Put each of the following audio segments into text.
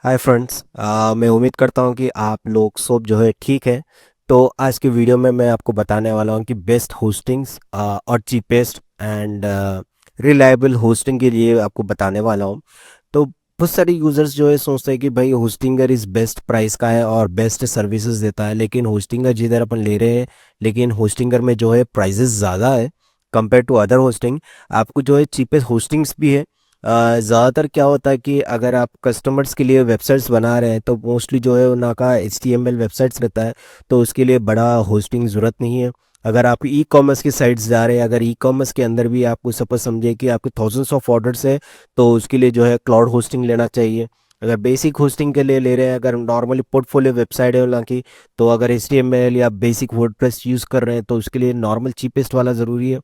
Hi friends. मैं उम्मीद करता हूँ कि आप लोग सब जो है ठीक है। तो आज की वीडियो में मैं आपको बताने वाला हूँ कि बेस्ट होस्टिंग्स और चीपेस्ट एंड रिलायबल होस्टिंग के लिए आपको बताने वाला हूँ। तो बहुत सारे यूज़र्स जो है सोचते हैं कि भाई होस्टिंगर इज़ बेस्ट प्राइस का है और बेस्ट सर्विसेज देता है, लेकिन होस्टिंगर जिधर अपन ले रहे हैं, लेकिन होस्टिंगर में जो है प्राइजेस ज़्यादा है कंपेयर टू अदर होस्टिंग। आपको जो है चीपेस्ट होस्टिंग्स भी है। ज़्यादातर क्या होता है कि अगर आप कस्टमर्स के लिए वेबसाइट्स बना रहे हैं तो मोस्टली जो है उनका HTML वेबसाइट्स रहता है, तो उसके लिए बड़ा होस्टिंग ज़रूरत नहीं है। अगर आप ई कॉमर्स की साइट्स जा रहे हैं, अगर ई कॉमर्स के अंदर भी आपको सपोज समझे कि आपके थाउजेंड्स ऑफ ऑर्डर्स है, तो उसके लिए जो है क्लाउड होस्टिंग लेना चाहिए। अगर बेसिक होस्टिंग के लिए ले रहे हैं, अगर नॉर्मली पोर्टफोलियो वेबसाइट है उनकी की, तो अगर HTML या बेसिक वर्डप्रेस यूज़ कर रहे हैं तो उसके लिए नॉर्मल चीपेस्ट वाला ज़रूरी है।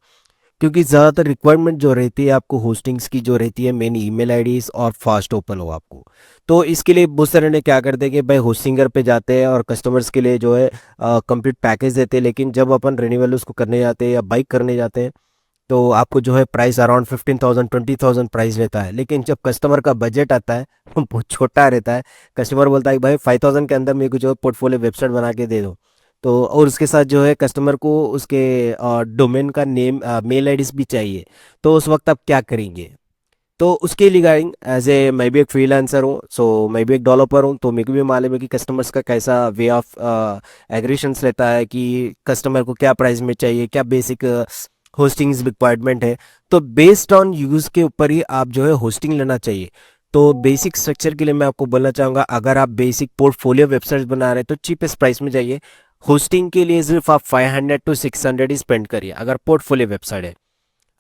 क्योंकि ज़्यादातर रिक्वायरमेंट जो रहती है आपको होस्टिंग्स की जो रहती है मेन ईमेल आईडीज़ और फास्ट ओपन हो आपको। तो इसके लिए बहुत सारे ने क्या करते हैं कि भाई होस्टिंगर पे जाते हैं और कस्टमर्स के लिए जो है कंप्लीट पैकेज देते हैं, लेकिन जब अपन रिन्यूअल उसको करने जाते हैं या बाइक करने जाते हैं तो आपको जो है प्राइस अराउंड 15,000 20,000 प्राइस लेता है। लेकिन जब कस्टमर का बजट आता है वो बहुत छोटा रहता है। कस्टमर बोलता है कि भाई 5,000 के अंदर मेरे को जो है पोर्टफोलियो वेबसाइट बना के दे दो। तो और उसके साथ जो है कस्टमर को उसके डोमेन का नेम मेल आईडीज भी चाहिए। तो उस वक्त आप क्या करेंगे? तो उसके रिगार्डिंग एज ए मैं भी एक फ्रीलांसर हूँ, सो मैं भी एक डेवलपर हूँ, तो मेरे को भी मालूम है कि कस्टमर्स का कैसा वे ऑफ एग्रीशंस रहता है कि कस्टमर को क्या प्राइस में चाहिए, क्या बेसिक होस्टिंग रिक्वायरमेंट है। तो बेस्ड ऑन यूज़ के ऊपर ही आप जो है होस्टिंग लेना चाहिए। तो बेसिक स्ट्रक्चर के लिए मैं आपको बोलना चाहूँगा, अगर आप बेसिक पोर्टफोलियो वेबसाइट बना रहे हैं तो चीपेस्ट प्राइस में जाइए। होस्टिंग के लिए सिर्फ आप 500 to 600 ही स्पेंड करिए अगर पोर्टफोलियो वेबसाइट है।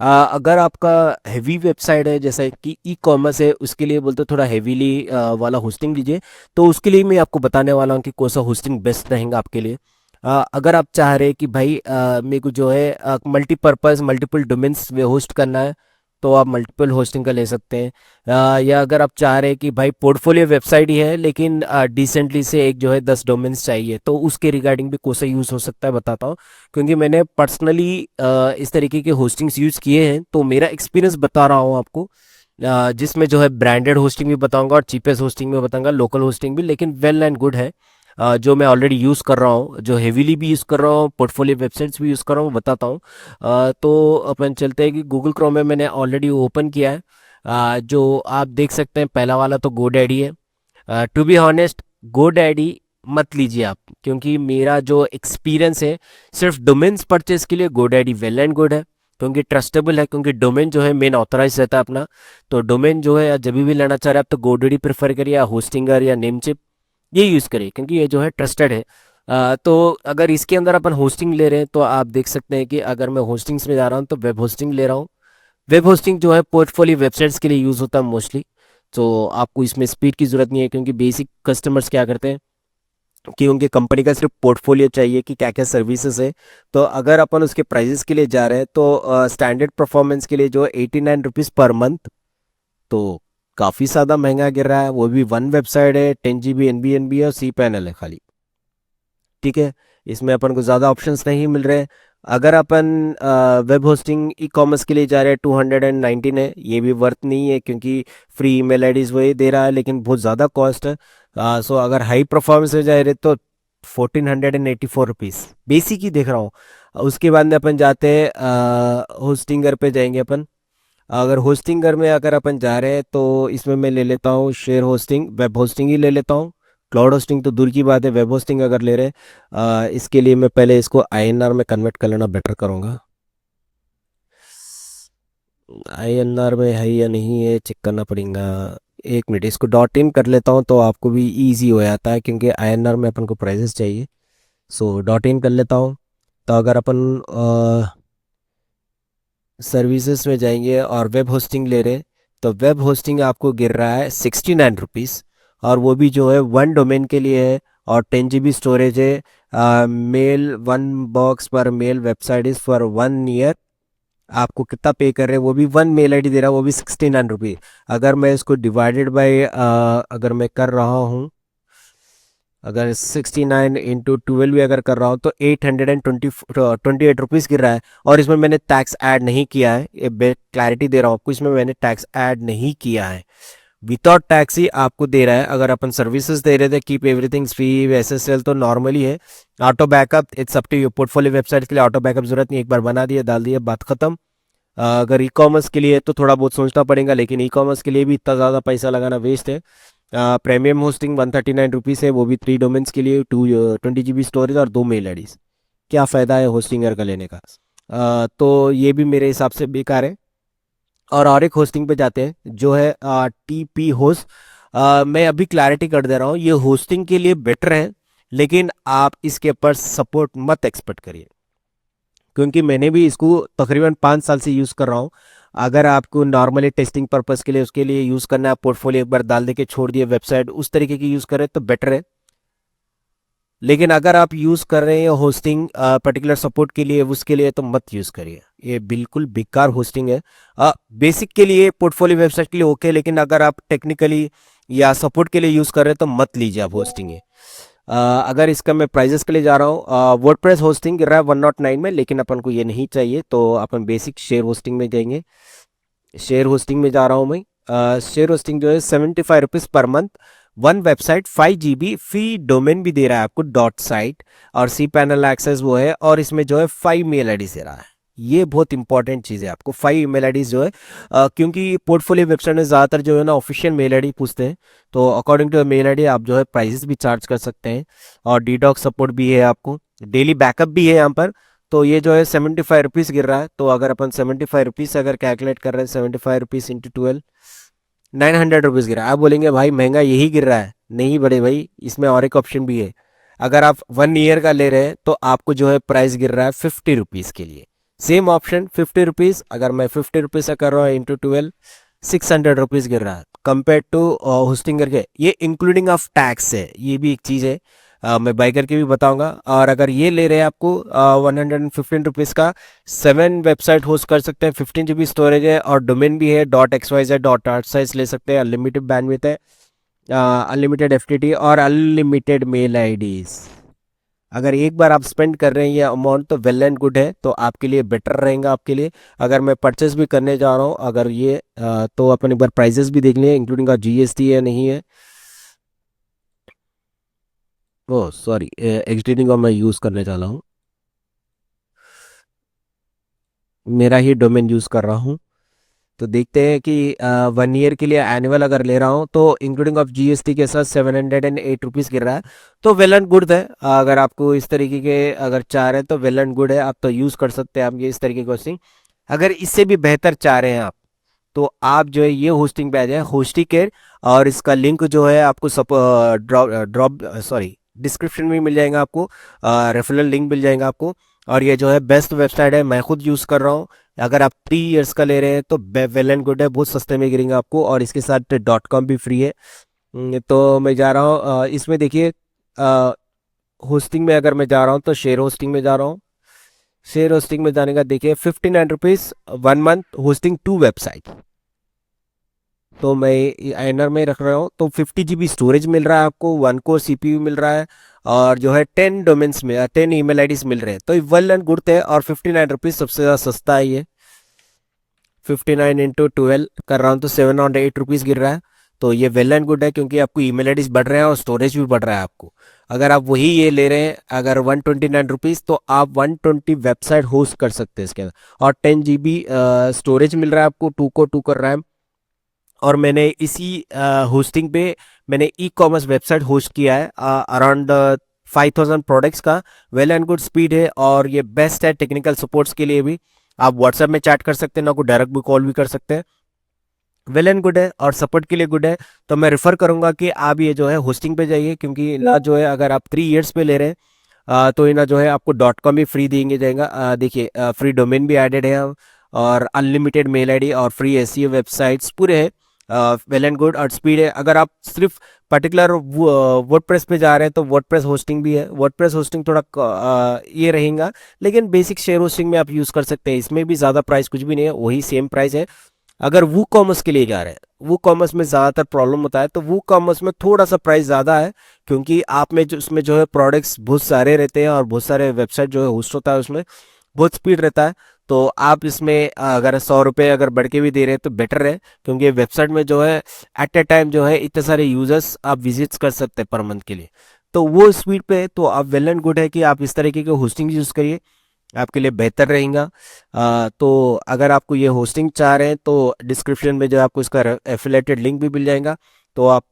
अगर आपका हैवी वेबसाइट है जैसे कि ई कॉमर्स है, उसके लिए बोलते थोड़ा हैवीली वाला होस्टिंग लीजिए। तो उसके लिए मैं आपको बताने वाला हूँ कि कौन सा होस्टिंग बेस्ट रहेगा आपके लिए। अगर आप चाह रहे हैं कि भाई मेरे को जो है मल्टीपर्पज़ मल्टीपल डोमेन्स में होस्ट करना है, तो आप मल्टीपल होस्टिंग का ले सकते हैं। या अगर आप चाह रहे हैं कि भाई पोर्टफोलियो वेबसाइट ही है लेकिन डिसेंटली से एक जो है 10 डोमेन्स चाहिए, तो उसके रिगार्डिंग भी कौन सा यूज़ हो सकता है बताता हूँ। क्योंकि मैंने पर्सनली इस तरीके के होस्टिंग्स यूज़ किए हैं, तो मेरा एक्सपीरियंस बता रहा हूँ आपको। जिसमें जो है ब्रांडेड होस्टिंग भी बताऊंगा और चीपेस्ट होस्टिंग भी बताऊंगा, लोकल होस्टिंग भी, लेकिन वेल एंड गुड है। जो मैं ऑलरेडी यूज़ कर रहा हूँ, जो हेवीली भी यूज़ कर रहा हूँ, पोर्टफोलियो वेबसाइट्स भी यूज़ कर रहा हूँ, बताता हूँ। तो अपन चलते हैं कि गूगल क्रोम में मैंने ऑलरेडी ओपन किया है। जो आप देख सकते हैं पहला वाला तो गोडैडी है। टू बी ऑनेस्ट, गोडैडी मत लीजिए आप, क्योंकि मेरा जो एक्सपीरियंस है सिर्फ डोमेन्स परचेज के लिए गोडैडी वेल एंड गुड है। क्योंकि ट्रस्टेबल है, क्योंकि डोमेन जो है मेन ऑथराइज रहता है अपना। तो डोमेन जो है जब भी लेना चाह रहे हैं आप तो गोडैडी प्रेफर करिए, या होस्टिंगर या नेमचिप ये यूज़ करिए, क्योंकि ये जो है ट्रस्टेड है। तो अगर इसके अंदर अपन होस्टिंग ले रहे हैं तो आप देख सकते हैं कि अगर मैं होस्टिंग्स में जा रहा हूँ तो वेब होस्टिंग ले रहा हूँ। वेब होस्टिंग जो है पोर्टफोलियो वेबसाइट्स के लिए यूज़ होता है मोस्टली। तो आपको इसमें स्पीड की ज़रूरत नहीं है, क्योंकि बेसिक कस्टमर्स क्या करते हैं कि उनके कंपनी का सिर्फ पोर्टफोलियो चाहिए कि क्या क्या सर्विसेज है। तो अगर अपन उसके प्राइजेस के लिए जा रहे हैं तो स्टैंडर्ड परफॉर्मेंस के लिए जो 89 रुपीज़ पर मंथ, तो काफ़ी ज़्यादा महंगा गिर रहा है। वो भी वन वेबसाइट है, 10 GB NVMe और सी पैनल है खाली। ठीक है, इसमें अपन को ज़्यादा ऑप्शंस नहीं मिल रहे। अगर अपन वेब होस्टिंग ई कॉमर्स के लिए जा रहे हैं 219 है, ये भी वर्थ नहीं है, क्योंकि फ्री ईमेल आईडीज वही दे रहा है लेकिन बहुत ज़्यादा कॉस्ट है। सो अगर हाई परफॉर्मेंस में जा रहे तो 1484 रुपीज़ बेसिक ही देख रहा हूँ। उसके बाद में अपन जाते हैं होस्टिंगर पे जाएंगे अपन। अगर होस्टिंगर में अगर अपन जा रहे हैं तो इसमें मैं ले लेता हूँ शेयर होस्टिंग, वेब होस्टिंग ही ले लेता हूँ। क्लाउड होस्टिंग तो दूर की बात है, वेब होस्टिंग अगर ले रहे हैं इसके लिए मैं पहले इसको INR में कन्वर्ट कर लेना बेटर करूँगा। INR में है या नहीं है चेक करना पड़ेगा। एक मिनट, इसको डॉट इन कर लेता हूँ तो आपको भी इजी हो जाता है, क्योंकि INR में अपन को प्राइजेस चाहिए। सो डॉट इन कर लेता हूँ। तो अगर अपन सर्विसेज में जाएंगे और वेब होस्टिंग ले रहे, तो वेब होस्टिंग आपको गिर रहा है 69 रुपीज़। और वो भी जो है वन डोमेन के लिए है और 10 GB स्टोरेज है। मेल वन बॉक्स पर mail website is for 1 year. आपको कितना पे कर रहे हैं, वो भी वन मेल आईडी दे रहा है, वो भी 69 रुपीज़। अगर मैं इसको डिवाइडेड बाई अगर मैं कर रहा हूँ, अगर 69 × 12 भी अगर कर रहा हूँ तो 828 रुपीज़ गिर रहा है। और इसमें मैंने टैक्स ऐड नहीं किया है, ये क्लैरिटी दे रहा हूँ आपको, इसमें मैंने टैक्स ऐड नहीं किया है। विदाउट टैक्स ही आपको दे रहा है। अगर अपन सर्विसेज दे रहे थे कीप एवरीथिंग फ्री एसएसएल तो नॉर्मली है। Auto backup it's up to your portfolio website के लिए ऑटो बैकअप जरूरत नहीं, एक बार बना दिया डाल दिया बात खत्म। अगर ई कॉमर्स के लिए तो थोड़ा बहुत सोचना पड़ेगा, लेकिन ई कॉमर्स के लिए भी इतना ज़्यादा पैसा लगाना वेस्ट है। प्रीमियम होस्टिंग 139 रुपीज़ है, वो भी 3 डोमेन्स के लिए 20 GB स्टोरेज और 2 मेल आईडीज। क्या फ़ायदा है होस्टिंगर का लेने का। तो ये भी मेरे हिसाब से बेकार है। और एक होस्टिंग पे जाते हैं जो है TP होस्ट। मैं अभी क्लैरिटी कर दे रहा हूँ, ये होस्टिंग के लिए बेटर है, लेकिन आप इसके ऊपर सपोर्ट मत एक्सपेक्ट करिए, क्योंकि मैंने भी इसको तकरीबन 5 साल से यूज़ कर रहा हूँ। अगर आपको नॉर्मली टेस्टिंग पर्पस के लिए उसके लिए यूज़ करना है, पोर्टफोलियो एक बार डाल दे के छोड़ दिए, वेबसाइट उस तरीके की यूज़ करें तो बेटर है। लेकिन अगर आप यूज़ कर रहे हैं होस्टिंग पर्टिकुलर सपोर्ट के लिए, उसके लिए तो मत यूज़ करिए, ये बिल्कुल बेकार होस्टिंग है। बेसिक के लिए पोर्टफोलियो वेबसाइट के लिए ओके, लेकिन अगर आप टेक्निकली या सपोर्ट के लिए यूज़ कर रहे हैं तो मत लीजिए आप होस्टिंग है। अगर इसका मैं प्राइजेस के लिए जा रहा हूँ, वर्डप्रेस होस्टिंग गिर रहा है 109 में, लेकिन अपन को ये नहीं चाहिए तो अपन बेसिक शेयर होस्टिंग में जाएंगे। शेयर होस्टिंग में जा रहा हूँ मैं। शेयर होस्टिंग जो है 75 rupees per month, 1 website 5 GB free domain भी दे रहा है आपको डॉट साइट, और सी पैनल एक्सेस वो है, और इसमें जो है 5 मेल आईडी दे रहा है। ये बहुत इंपॉर्टेंट चीज़ है, आपको 5 मेल आईडीज जो है, क्योंकि पोर्टफोलियो वेबसाइट में ज़्यादातर जो है ना ऑफिशियल मेल आईडी पूछते हैं, तो अकॉर्डिंग टू मेल आईडी आप जो है प्राइजेस भी चार्ज कर सकते हैं। और डीडॉक सपोर्ट भी है, आपको डेली बैकअप भी है यहाँ पर। तो ये जो है 75 रुपीज़ गिर रहा है, तो अगर अपन 75 रुपीज़ अगर कैलकुलेट कर रहे हैं, 75 रुपीज़ इंटू 12, 900 रुपीज़ गिर रहा है। आप बोलेंगे भाई महंगा यही गिर रहा है, नहीं बड़े भाई, इसमें और एक ऑप्शन भी है। अगर आप 1 ईयर का ले रहे हैं तो आपको जो है प्राइस गिर रहा है 50 रुपीज़ के लिए, सेम ऑप्शन 50 रुपीज़। अगर मैं 50 रुपीज़ से कर रहा हूँ इंटू 12, 600 रुपीज़ गिर रहा है कंपेयर टू होस्टिंग करके। ये इंक्लूडिंग ऑफ टैक्स है, ये भी एक चीज़ है। मैं बाई करके भी बताऊंगा। और अगर ये ले रहे हैं आपको 115 रुपीज़ का, 7 वेबसाइट होस्ट कर सकते हैं, 15 GB स्टोरेज है, और डोमेन भी है .xyz.artsize ले सकते हैं, अनलिमिटेड बैंडविड्थ है, अनलिमिटेड FTP और अनलिमिटेड मेल आईडीज। अगर एक बार आप स्पेंड कर रहे हैं ये अमाउंट तो वेल एंड गुड है, तो आपके लिए बेटर रहेगा आपके लिए। अगर मैं परचेस भी करने जा रहा हूँ अगर ये तो अपन एक बार प्राइजेस भी देख लिए, इंक्लूडिंग का GST है नहीं है। ओ सॉरी, XDD का मैं यूज़ करने जा रहा हूँ, मेरा ही डोमेन यूज़ कर रहा हूँ। तो देखते हैं कि 1 ईयर के लिए एनुअल अगर ले रहा हूँ तो इंक्लूडिंग ऑफ GST के साथ 708 रुपीज़ गिर रहा है, तो वेल एंड गुड है। अगर आपको इस तरीके के अगर चाह रहे हैं तो वेल एंड गुड है, आप तो यूज़ कर सकते हैं आप ये इस तरीके की होस्टिंग। अगर इससे भी बेहतर चाह रहे हैं आप, तो आप जो है ये होस्टिंग पे आ जाए, होस्टी केयर। और इसका लिंक जो है आपको सब ड्रॉप सॉरी डिस्क्रिप्शन में मिल जाएगा आपको, रेफरल लिंक मिल जाएगा आपको। और ये जो है बेस्ट वेबसाइट है, मैं खुद यूज़ कर रहा हूँ। अगर आप 3 इयर्स का ले रहे हैं तो वेल एंड गुड है, बहुत सस्ते में गिरेंगे आपको, और इसके साथ .com भी फ्री है। तो मैं जा रहा हूँ इसमें देखिए, होस्टिंग में अगर मैं जा रहा हूँ तो शेयर होस्टिंग में जा रहा हूँ। शेयर होस्टिंग में जाने का देखिए 59 रुपीज़ 1 मंथ होस्टिंग 2 वेबसाइट, तो मैं आइनर में रख रहा हूँ। तो 50 GB स्टोरेज मिल रहा है आपको, 1 कोर CPU मिल रहा है, और जो है 10 डोमेन्स में 10 email IDs मिल रहे हैं, तो वेल एंड गुड है। और 59 रुपीज़ सबसे ज़्यादा सस्ता है ये। 59 इंटू 12 कर रहा हूँ तो 708 रुपीज़ गिर रहा है, तो ये वेल एंड गुड है, क्योंकि आपको email IDs बढ़ रहे हैं और स्टोरेज भी बढ़ रहा है आपको। अगर आप वही ये ले रहे हैं अगर 129 रुपीज़, तो आप 120 वेबसाइट होस्ट कर सकते हैं इसके अंदर, और 10 GB स्टोरेज मिल रहा है आपको, 2 कोर रैम। और मैंने इसी होस्टिंग पे मैंने ई कॉमर्स वेबसाइट होस्ट किया है, अराउंड 5000 प्रोडक्ट्स का। वेल एंड गुड स्पीड है, और ये बेस्ट है टेक्निकल सपोर्ट्स के लिए भी। आप व्हाट्सएप में चैट कर सकते हैं ना, को डायरेक्ट भी कॉल भी कर सकते हैं। वेल एंड गुड है और सपोर्ट के लिए गुड है। तो मैं रेफर करूंगा कि आप ये जो है होस्टिंग पे जाइए, क्योंकि ना जो है अगर आप 3 इयर्स पे ले रहे हैं तो इना जो है आपको .com भी फ्री देंगे जाएगा। देखिए फ्री डोमेन भी एडेड है, और अनलिमिटेड मेल आईडी और फ्री SEO वेबसाइट्स पूरे हैं। वेल एंड गुड और स्पीड है। अगर आप सिर्फ पर्टिकुलर वर्डप्रेस पे जा रहे हैं तो वर्डप्रेस होस्टिंग भी है। वर्डप्रेस होस्टिंग थोड़ा ये रहेगा, लेकिन बेसिक शेयर होस्टिंग में आप यूज़ कर सकते हैं, इसमें भी ज़्यादा प्राइस कुछ भी नहीं है, वही सेम प्राइस है। अगर वो कॉमर्स के लिए जा रहे हैं, वो कॉमर्स में ज़्यादातर प्रॉब्लम होता है, तो वो कॉमर्स में थोड़ा सा प्राइस ज़्यादा है, क्योंकि आप में जो उसमें जो है प्रोडक्ट्स बहुत सारे रहते हैं, और बहुत सारे वेबसाइट जो है होस्ट होता है, उसमें बहुत स्पीड रहता है। तो आप इसमें अगर 100 रुपये अगर बढ़ के भी दे रहे हैं तो बेटर है, क्योंकि वेबसाइट में जो है एट ए टाइम जो है इतने सारे यूजर्स आप विजिट्स कर सकते हैं पर मंथ के लिए। तो वो स्पीड पे तो आप वेल एंड गुड है कि आप इस तरीके के होस्टिंग यूज़ करिए, आपके लिए बेहतर रहेगा। तो अगर आपको ये होस्टिंग चाह रहे हैं तो डिस्क्रिप्शन में जो है आपको इसका एफिलेटेड लिंक भी मिल जाएगा, तो आप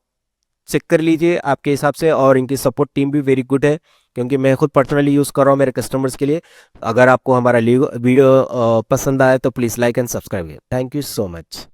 चेक कर लीजिए आपके हिसाब से। और इनकी सपोर्ट टीम भी वेरी गुड है, क्योंकि मैं खुद पर्सनली यूज़ कर रहा हूँ मेरे कस्टमर्स के लिए। अगर आपको हमारा वीडियो पसंद आए तो please like and subscribe. Thank you so much.